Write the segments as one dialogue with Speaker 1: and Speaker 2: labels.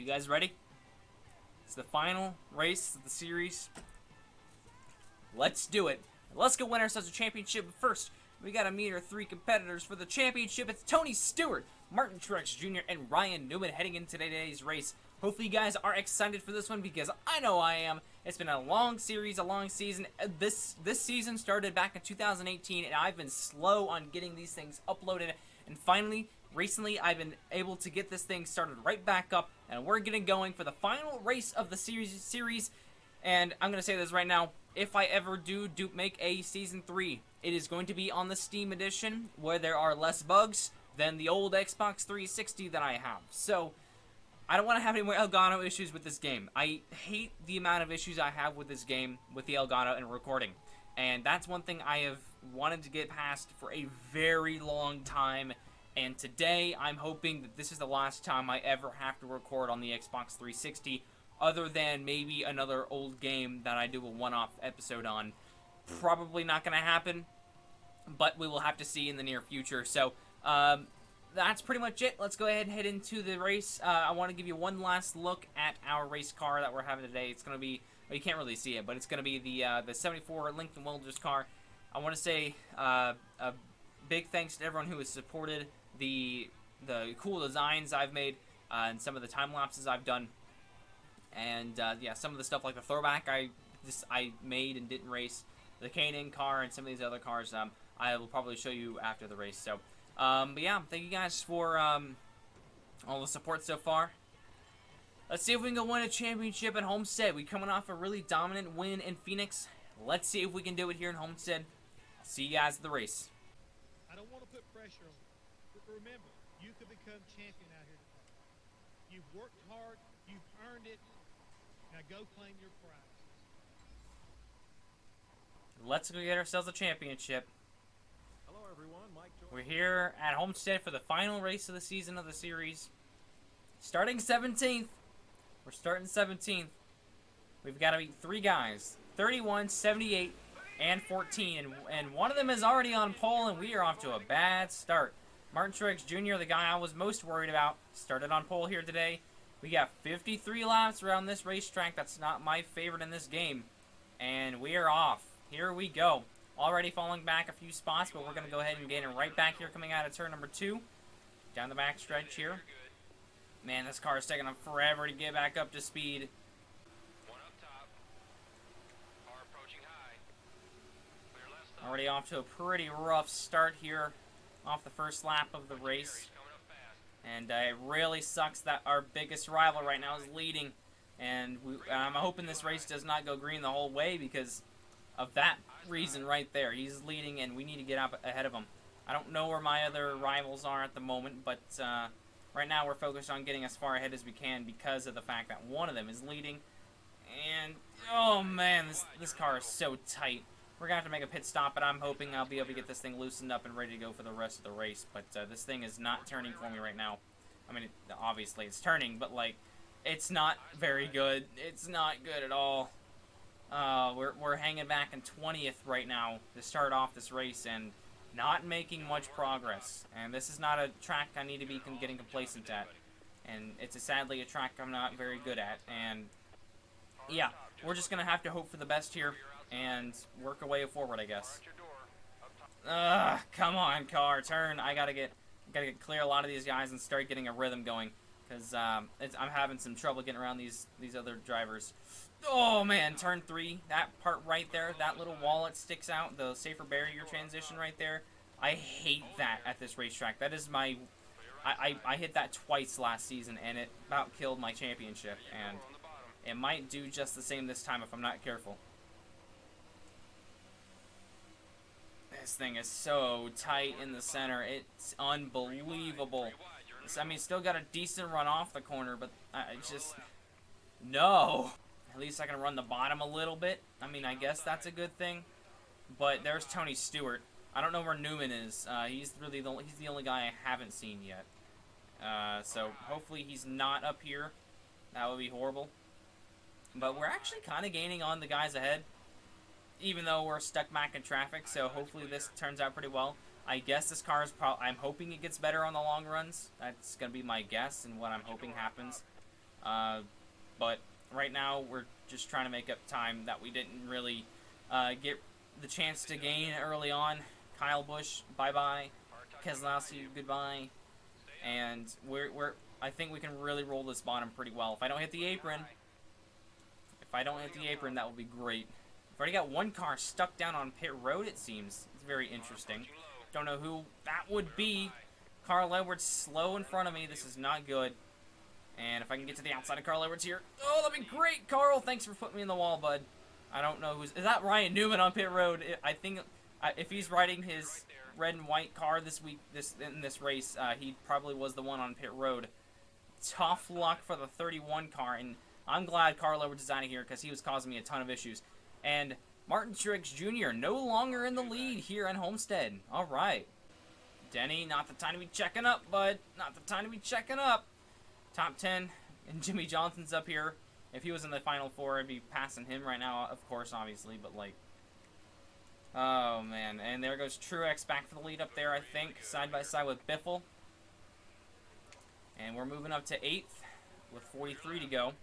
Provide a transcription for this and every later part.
Speaker 1: guys ready? It's the final race of the series. Let's do it. Let's go win ourselves a championship. But first, we gotta meet our 3 competitors for the championship. It's Tony Stewart, Martin Truex Jr., and Ryan Newman heading into today's race. Hopefully you guys are excited for this one because I know I am. It's been a long series, a long season. This season started back in 2018, and I've been slow on getting these things uploaded. And finally, recently, I've been able to get this thing started right back up, and we're getting going for the final race of the series. And I'm going to say this right now. If I ever do make a Season 3, it is going to be on the Steam Edition, where there are less bugs than the old Xbox 360 that I have. So, I don't want to have any more Elgato issues with this game. I hate the amount of issues I have with this game, with the Elgato and recording. And that's one thing I have wanted to get past for a very long time. And today, I'm hoping that this is the last time I ever have to record on the Xbox 360, other than maybe another old game that I do a one-off episode on. Probably not going to happen, but we will have to see in the near future. So, that's pretty much it. Let's go ahead and head into the race. I want to give you one last look at our race car that we're having today. It's going to be, well, you can't really see it, but it's going to be the 74 Lincoln Welders car. I want to say a big thanks to everyone who has supported the cool designs I've made and some of the time lapses I've done. And yeah, some of the stuff like the throwback I made and didn't race, the K&N car, and some of these other cars I will probably show you after the race. So, but yeah, thank you guys for all the support so far. Let's see if we can go win a championship at Homestead. We're coming off a really dominant win in Phoenix. Let's see if we can do it here in Homestead. I'll see you guys at the race.
Speaker 2: I don't want to put pressure on you, but remember, you could become champion out here today. You've worked hard, you've earned it. Now go claim your prize.
Speaker 1: Let's go get ourselves a championship.
Speaker 3: Hello everyone, Mike Jordan.
Speaker 1: We're here at Homestead for the final race of the season of the series. Starting 17th. We're starting 17th. We've got to beat 3 guys. 31, 78, and 14. And one of them is already on pole, and we are off to a bad start. Martin Truex Jr., the guy I was most worried about, started on pole here today. We got 53 laps around this racetrack. That's not my favorite in this game. And we are off. Here we go. Already falling back a few spots, but we're going to go ahead and get him right back here coming out of turn number 2. Down the back stretch here. Man, this car is taking them forever to get back up to speed.
Speaker 3: One up top. Car approaching high. Clear left stop.
Speaker 1: Already off to a pretty rough start here off the first lap of the race.
Speaker 3: Coming up fast.
Speaker 1: And it really sucks that our biggest rival right now is leading. And I'm hoping this race does not go green the whole way because of that reason right there. He's leading and we need to get up ahead of him. I don't know where my other rivals are at the moment, but right now we're focused on getting as far ahead as we can because of the fact that one of them is leading. And, oh man, this car is so tight. We're going to have to make a pit stop, but I'm hoping I'll be able to get this thing loosened up and ready to go for the rest of the race. But this thing is not turning for me right now. I mean, obviously it's turning, but, like, it's not very good. It's not good at all. We're hanging back in 20th right now to start off this race and not making much progress. And this is not a track I need to be getting complacent at. And it's sadly a track I'm not very good at. And, yeah, we're just going to have to hope for the best here and work our way forward, I guess. Come on, car, turn. I gotta get clear a lot of these guys and start getting a rhythm going, because I'm having some trouble getting around these other drivers. Oh man, turn 3, that part right there, that little wall that sticks out, the safer barrier transition right there. I hate that at this racetrack. That is my, I hit that twice last season and it about killed my championship, and it might do just the same this time if I'm not careful. This thing is so tight in the center. It's unbelievable. I mean, still got a decent run off the corner, but I just... No! At least I can run the bottom a little bit. I mean, I guess that's a good thing. But there's Tony Stewart. I don't know where Newman is. He's the only guy I haven't seen yet. So hopefully he's not up here. That would be horrible. But we're actually kind of gaining on the guys ahead, even though we're stuck back in traffic, so hopefully this turns out pretty well. I guess this car is I'm hoping it gets better on the long runs. That's going to be my guess and what I'm hoping happens. But right now, we're just trying to make up time that we didn't really get the chance to gain early on. Kyle Busch, bye-bye. Keselowski, goodbye. And I think we can really roll this bottom pretty well. If I don't hit the apron, that will be great. We've already got one car stuck down on pit road, it seems. It's very interesting. Don't know who that would be. Carl Edwards slow in front of me. This is not good. And if I can get to the outside of Carl Edwards here. Oh, that'd be great, Carl. Thanks for putting me in the wall, bud. I don't know who's... Is that Ryan Newman on pit road? I think if he's riding his red and white car this week, in this race, he probably was the one on pit road. Tough luck for the 31 car, and I'm glad Carl Edwards is out of here because he was causing me a ton of issues. And Martin Truex Jr. no longer in the lead here at Homestead. All right. Denny, not the time to be checking up, bud. Not the time to be checking up. Top 10, and Jimmy Johnson's up here. If he was in the Final Four, I'd be passing him right now, of course, obviously, but like... Oh, man. And there goes Truex back for the lead up there, I think, side by side with Biffle. And we're moving up to 8th with 43 to go.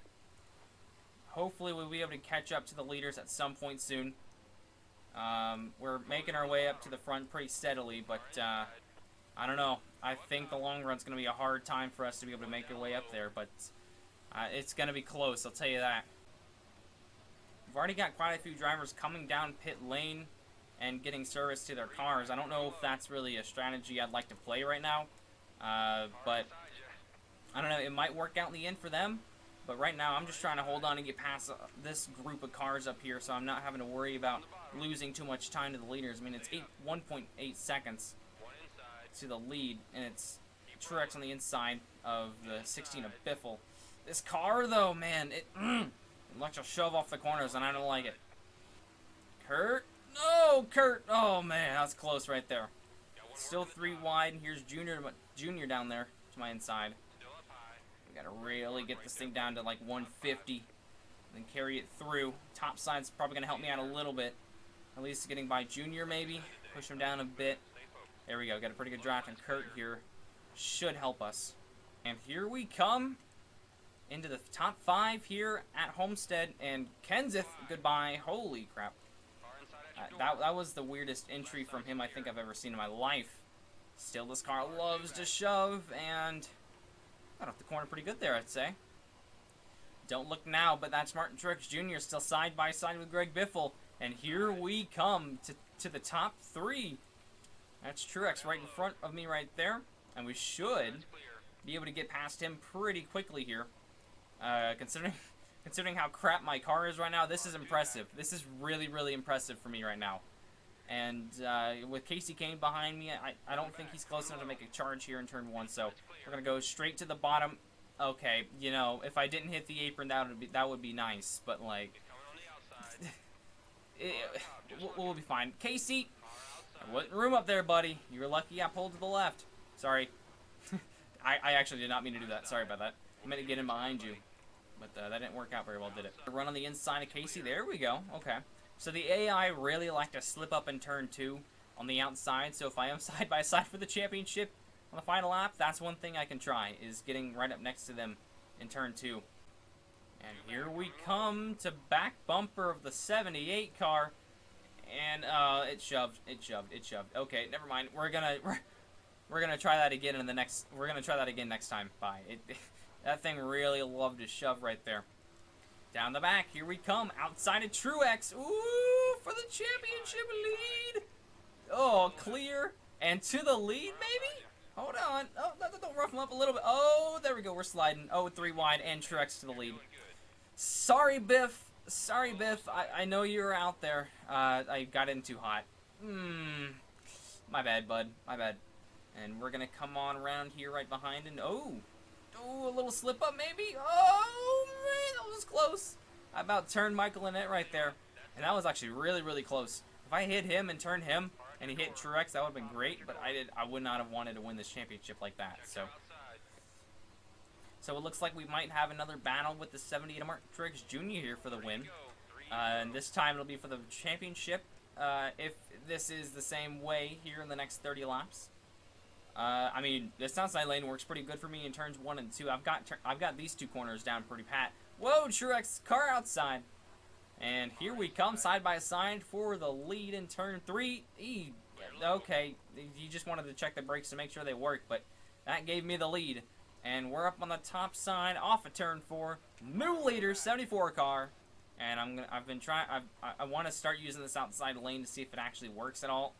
Speaker 1: Hopefully we'll be able to catch up to the leaders at some point soon. We're making our way up to the front pretty steadily, but I don't know. I think the long run's going to be a hard time for us to be able to make our way up there, but it's going to be close, I'll tell you that. We've already got quite a few drivers coming down pit lane and getting service to their cars. I don't know if that's really a strategy I'd like to play right now, but I don't know. It might work out in the end for them. But right now, I'm just trying to hold on and get past this group of cars up here, so I'm not having to worry about losing too much time to the leaders. I mean, it's 1.8 seconds to the lead, and it's Truex on the inside of the 16 of Biffle. This car, though, man, it likes to shove off the corners, and I don't like it. Kurt? No, Kurt! Oh, man, that's close right there. Still 3 wide, and here's Junior down there to my inside. Gotta really get this thing down to like 150, then carry it through. Top side's probably gonna help me out a little bit. At least getting by Junior maybe. Push him down a bit. There we go. Got a pretty good draft, and Kurt here should help us. And here we come into the top 5 here at Homestead. And Kenseth, goodbye. Holy crap. That was the weirdest entry from him I think I've ever seen in my life. Still, this car loves to shove, and got off the corner pretty good there, I'd say. Don't look now, but that's Martin Truex Jr. still side by side with Greg Biffle. And here we come to the top 3. That's Truex right in front of me right there. And we should be able to get past him pretty quickly here. Considering how crap my car is right now, this is impressive. This is really, really impressive for me right now. And with Casey Kane behind me, I don't think he's close enough to make a charge here in turn 1. So we're going to go straight to the bottom. Okay, you know, if I didn't hit the apron, that would be nice. But, like, we'll be fine. Casey, there wasn't room up there, buddy. You were lucky I pulled to the left. Sorry. I actually did not mean to do that. Sorry about that. I meant to get in behind you. But that didn't work out very well, did it? Run on the inside of Casey. There we go. Okay. So the AI really like to slip up in turn 2 on the outside. So if I am side by side for the championship on the final lap, that's one thing I can try, is getting right up next to them in turn 2. And here we come to back bumper of the 78 car. And it shoved. Okay, never mind. We're gonna try that again in the next. We're gonna try that again next time. Bye. That thing really loved to shove right there. Down the back, here we come, outside of Truex. Ooh, for the championship lead. Oh, clear, and to the lead, maybe? Hold on. Oh, don't rough him up a little bit. Oh, there we go, we're sliding. Oh, 3 wide, and Truex to the lead. Sorry, Biff. Sorry, Biff. I know you were out there. I got in too hot. My bad, bud. My bad. And we're going to come on around here right behind, and oh, a little slip up maybe. Oh, man, that was close. I about turned Michael Annett right there. And that was actually really, really close. If I hit him and turned him and he hit Truex, that would have been great, but I would not have wanted to win this championship like that. So it looks like we might have another battle with the 78 of Martin Truex Jr. here for the win. And this time it'll be for the championship. If this is the same way here in the next 30 laps. I mean, this outside lane works pretty good for me in turns 1 and 2. I've got these 2 corners down pretty pat. Whoa, Truex, car outside. And here we come, side by side for the lead in turn 3. Okay, he just wanted to check the brakes to make sure they work, but that gave me the lead. And we're up on the top side, off of turn 4. New leader, 74 car. And I want to start using this outside lane to see if it actually works at all.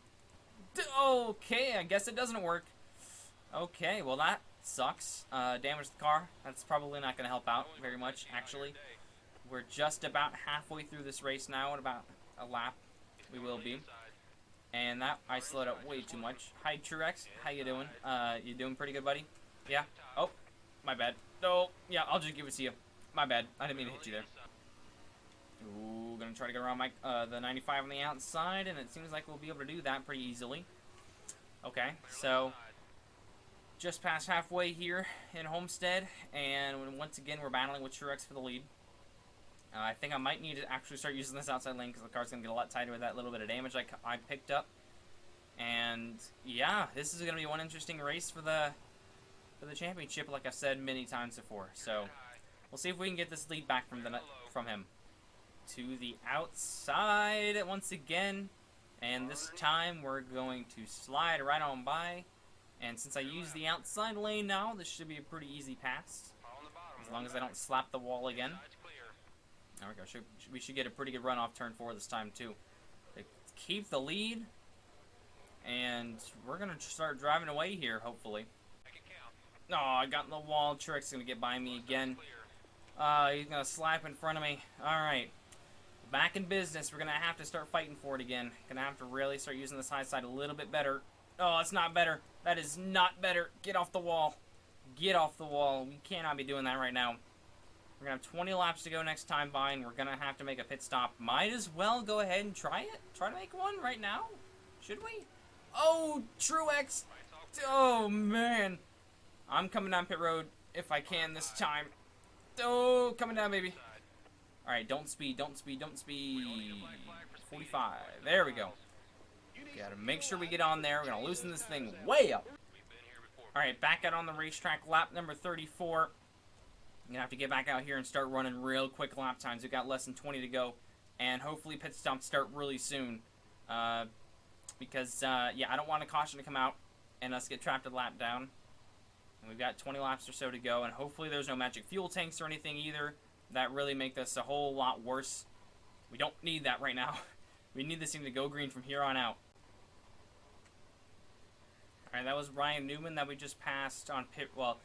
Speaker 1: Okay, I guess it doesn't work. Okay, well that sucks. Damaged the car. That's probably not going to help out very much, actually. We're just about halfway through this race now, in about a lap we will be. And that, I slowed up way too much. Hi, Truex. How you doing? You doing pretty good, buddy? Yeah? Oh, my bad. Oh, yeah, I'll just give it to you. My bad. I didn't mean to hit you there. Ooh, gonna try to get around my, the 95 on the outside, and it seems like we'll be able to do that pretty easily. Okay, so just past halfway here in Homestead, and once again we're battling with Truex for the lead. I think I might need to actually start using this outside lane because the car's going to get a lot tighter with that little bit of damage I picked up. And yeah, this is going to be one interesting race for the championship, like I've said many times before. So we'll see if we can get this lead back from him. To the outside once again, and this time we're going to slide right on by. And since I use the outside lane now, this should be a pretty easy pass, as long as I don't slap the wall again. There we go. We should get a pretty good run off turn 4 this time, too. They keep the lead. And we're going to start driving away here, hopefully. Oh, I got in the wall. Truex is going to get by me again. He's going to slap in front of me. Alright. Back in business. We're going to have to start fighting for it again. Going to have to really start using this high side a little bit better. Oh, it's not better. That is not better. Get off the wall. Get off the wall. We cannot be doing that right now. We're going to have 20 laps to go next time by, and we're going to have to make a pit stop. Might as well go ahead and try it. Try to make one right now. Should we? Oh, Truex. Oh, man. I'm coming down pit road if I can this time. Oh, coming down, baby. All right, don't speed, don't speed, don't speed. 45. There we go. Got to make sure we get on there. We're going to loosen this thing way up. All right, back out on the racetrack, lap number 34. I'm going to have to get back out here and start running real quick lap times. We've got less than 20 to go. And hopefully pit stops start really soon. Because, yeah, I don't want a caution to come out and us get trapped a lap down. And we've got 20 laps or so to go. And hopefully there's no magic fuel tanks or anything either. That really make this a whole lot worse. We don't need that right now. We need this thing to go green from here on out. Alright, that was Ryan Newman that we just passed on pit. Well,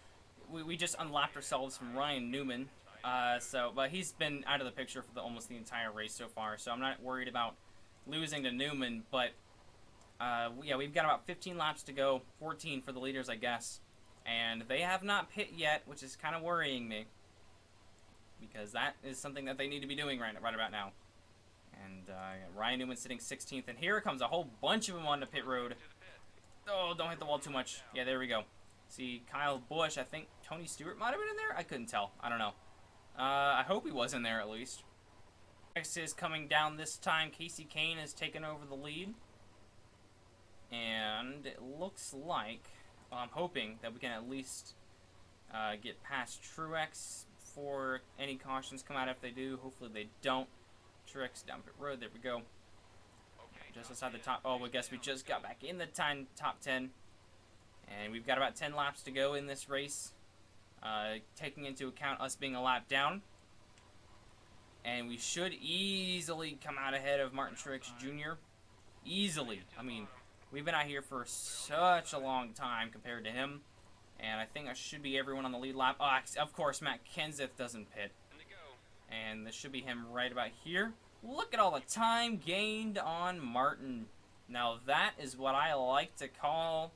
Speaker 1: we just unlocked ourselves from Ryan Newman, but he's been out of the picture for almost the entire race so far, so I'm not worried about losing to Newman, but yeah, we've got about 15 laps to go, 14 for the leaders, I guess, and they have not pit yet, which is kind of worrying me, because that is something that they need to be doing right about now. And Ryan Newman sitting 16th, and here comes a whole bunch of them on the pit road. Oh, don't hit the wall too much. Yeah, there we go. See, Kyle Busch, I think Tony Stewart might have been in there? I couldn't tell. I don't know. I hope he was in there at least. Next is coming down this time. Casey Kane has taken over the lead. And it looks like, well, I'm hoping that we can at least get past Truex before any cautions come out. If they do, hopefully they don't. Truex down pit road. There we go. Just outside the top. Oh, I guess we just got back in the top 10. And we've got about 10 laps to go in this race, taking into account us being a lap down. And we should easily come out ahead of Martin Truex Jr. Easily. I mean, we've been out here for such a long time compared to him. And I think I should be everyone on the lead lap. Oh, of course, Matt Kenseth doesn't pit. And this should be him right about here. Look at all the time gained on Martin. Now that is what I like to call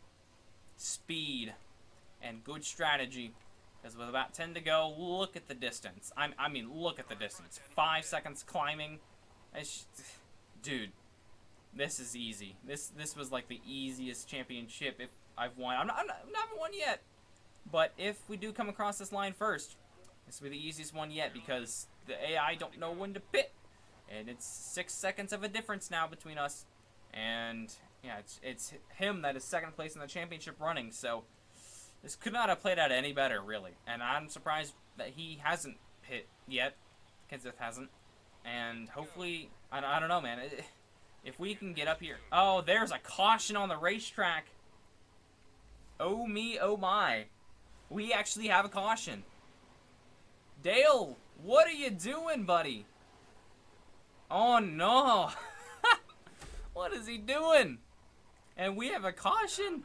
Speaker 1: speed and good strategy, because with about 10 to go, look at the distance. I mean, look at the distance. 5 seconds climbing. Dude, this is easy. This was like the easiest championship if I've won. I haven't won yet, but if we do come across this line first, this will be the easiest one yet, because the AI don't know when to pit, and it's 6 seconds of a difference now between us. And Yeah, it's him that is second place in the championship running, so this could not have played out any better, really. And I'm surprised that he hasn't hit yet. Kenseth hasn't. And hopefully, I don't know, man. If we can get up here. Oh, there's a caution on the racetrack. Oh me, oh my. We actually have a caution. Dale, what are you doing, buddy? Oh no. What is he doing? And we have a caution.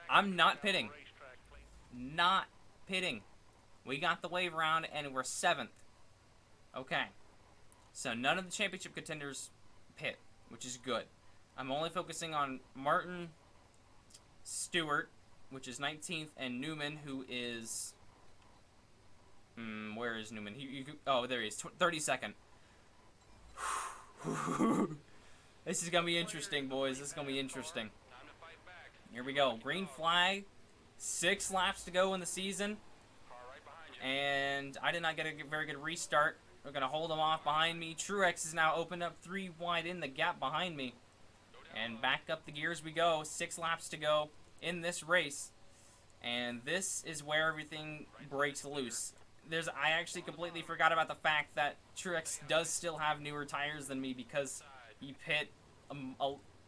Speaker 1: I'm not pitting. Not pitting. We got the wave around and we're 7th. Okay. So none of the championship contenders pit, which is good. I'm only focusing on Martin, Stewart, which is 19th, and Newman, who is... where is Newman? Oh, there he is. 32nd. This is going to be interesting, boys. This is going to be interesting. Here we go. Green flag. 6 laps to go in the season. And I did not get a very good restart. We're going to hold him off behind me. Truex is now opened up 3 wide in the gap behind me. And back up the gears we go. 6 laps to go in this race. And this is where everything breaks loose. I actually completely forgot about the fact that Truex does still have newer tires than me because he pit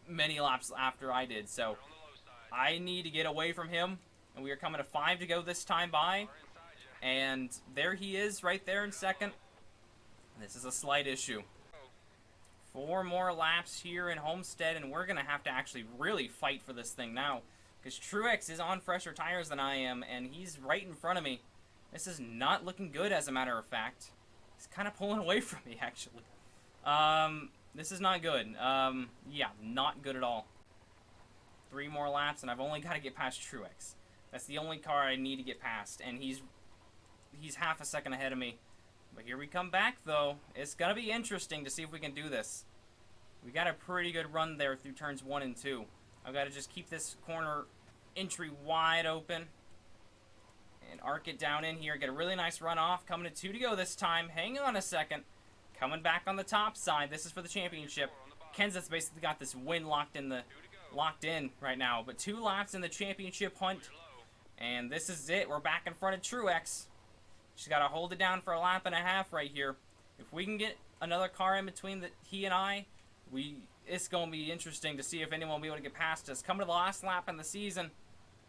Speaker 1: many laps after I did. So I need to get away from him. And we are coming to 5 to go this time by. And there he is right there in second. This is a slight issue. 4 more laps here in Homestead, and we're going to have to actually really fight for this thing now. Because Truex is on fresher tires than I am, and he's right in front of me. This is not looking good, as a matter of fact. He's kind of pulling away from me, actually. This is not good. Yeah, not good at all. 3 more laps, and I've only got to get past Truex. That's the only car I need to get past, and he's half a second ahead of me. But here we come back, though. It's going to be interesting to see if we can do this. We got a pretty good run there through turns 1 and 2. I've got to just keep this corner entry wide open. And arc it down in here. Get a really nice run off. Coming to 2 to go this time. Hang on a second. Coming back on the top side. This is for the championship. Kenseth's basically got this win locked in right now. But 2 laps in the championship hunt. And this is it. We're back in front of Truex. She's got to hold it down for a lap and a half right here. If we can get another car in between he and I, it's going to be interesting to see if anyone will be able to get past us. Coming to the last lap in the season.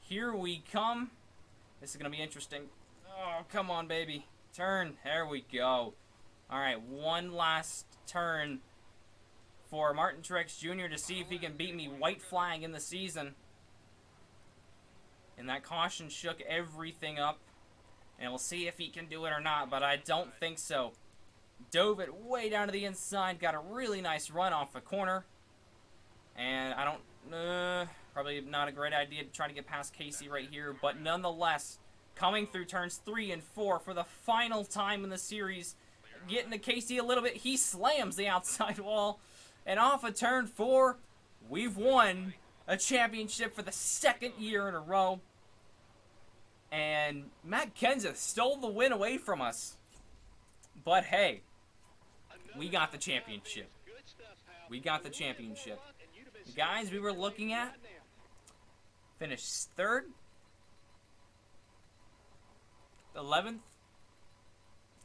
Speaker 1: Here we come. This is going to be interesting. Oh, come on, baby. Turn. There we go. All right, one last turn for Martin Truex Jr. to see if he can beat me. White flag in the season. And that caution shook everything up. And we'll see if he can do it or not, but I don't think so. Dove it way down to the inside. Got a really nice run off the corner. And I don't... probably not a great idea to try to get past Casey right here. But nonetheless, coming through turns 3 and 4 for the final time in the series. Getting to Casey a little bit. He slams the outside wall. And off of turn 4, we've won a championship for the 2nd year in a row. And Matt Kenseth stole the win away from us. But hey, we got the championship. We got the championship. The guys we were looking at finished 3rd, 11th,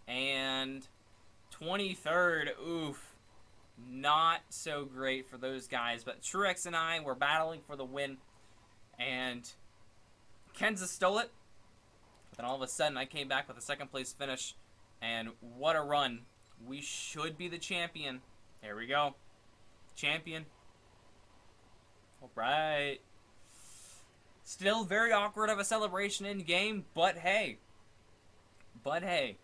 Speaker 1: and 23rd. Oof. Not so great for those guys. But Truex and I were battling for the win. And Kenseth stole it. But then all of a sudden, I came back with a 2nd place finish. And what a run. We should be the champion. There we go. Champion. All right. Still very awkward of a celebration in game, but hey. But hey.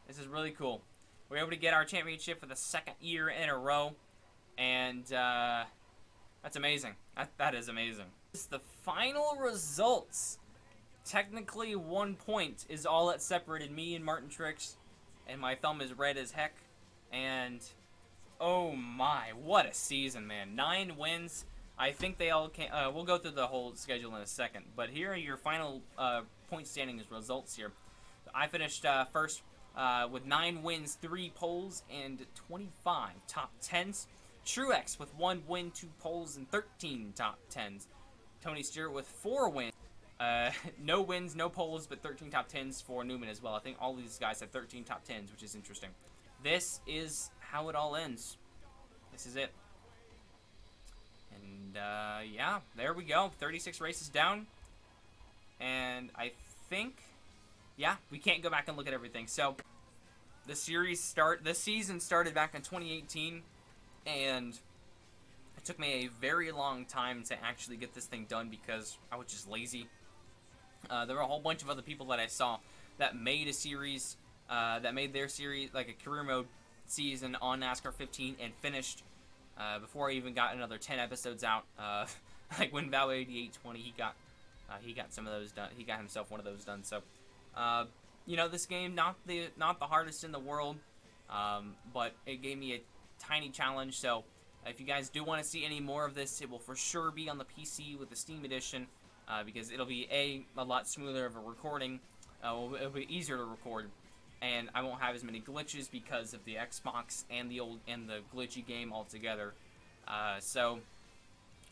Speaker 1: This is really cool. We're able to get our championship for the 2nd year in a row. And that's amazing. That is amazing. It's the final results. Technically, 1 point is all that separated me and Martin Truex, and my thumb is red as heck. And oh my, what a season, man! 9 wins. I think they all came. We'll go through the whole schedule in a second, but here are your final point standings results. Here, I finished first with 9 wins, 3 poles, and 25 top 10s. Truex with 1 win, 2 poles, and 13 top 10s. Tony Stewart with 4 wins. No wins, no poles, but 13 top 10s for Newman as well. I think all these guys had 13 top 10s, which is interesting. This is how it all ends. This is it. And, yeah, there we go. 36 races down. And I think, yeah, we can't go back and look at everything. So, the season started back in 2018, and it took me a very long time to actually get this thing done because I was just lazy. There were a whole bunch of other people that I saw that made a series, that made their series, like a career mode season on NASCAR 15 and finished before I even got another 10 episodes out. Like when Val 8820, he got some of those done. He got himself one of those done. So, you know, this game not the hardest in the world, but it gave me a tiny challenge. So, if you guys do want to see any more of this, it will for sure be on the PC with the Steam Edition, because it'll be a lot smoother of a recording. It'll be easier to record, and I won't have as many glitches because of the Xbox and the glitchy game altogether. So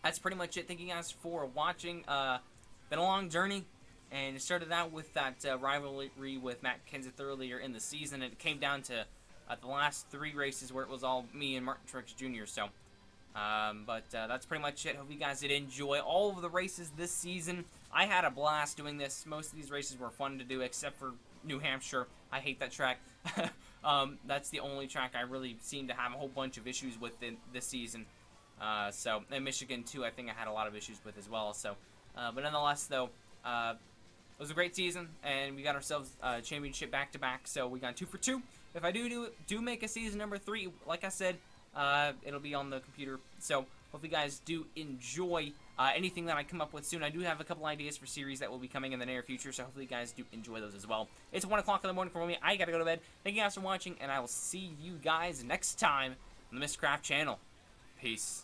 Speaker 1: that's pretty much it. Thank you guys for watching. Been a long journey, and it started out with that rivalry with Matt Kenseth earlier in the season, and it came down to the last 3 races where it was all me and Martin Truex Jr. So, but that's pretty much it. Hope you guys did enjoy all of the races this season. I had a blast doing this. Most of these races were fun to do, except for New Hampshire. I hate that track. That's the only track I really seem to have a whole bunch of issues with this season. So, and Michigan too, I think I had a lot of issues with as well. So, but nonetheless, though, it was a great season, and we got ourselves a championship back-to-back. So we got 2 for 2. If I do make a season number 3, like I said, it'll be on the computer. So hope you guys do enjoy anything that I come up with soon. I do have a couple ideas for series that will be coming in the near future, so hopefully you guys do enjoy those as well. It's 1 o'clock in the morning for me. I gotta go to bed. Thank you guys for watching, and I will see you guys next time on the Miscraft channel. Peace.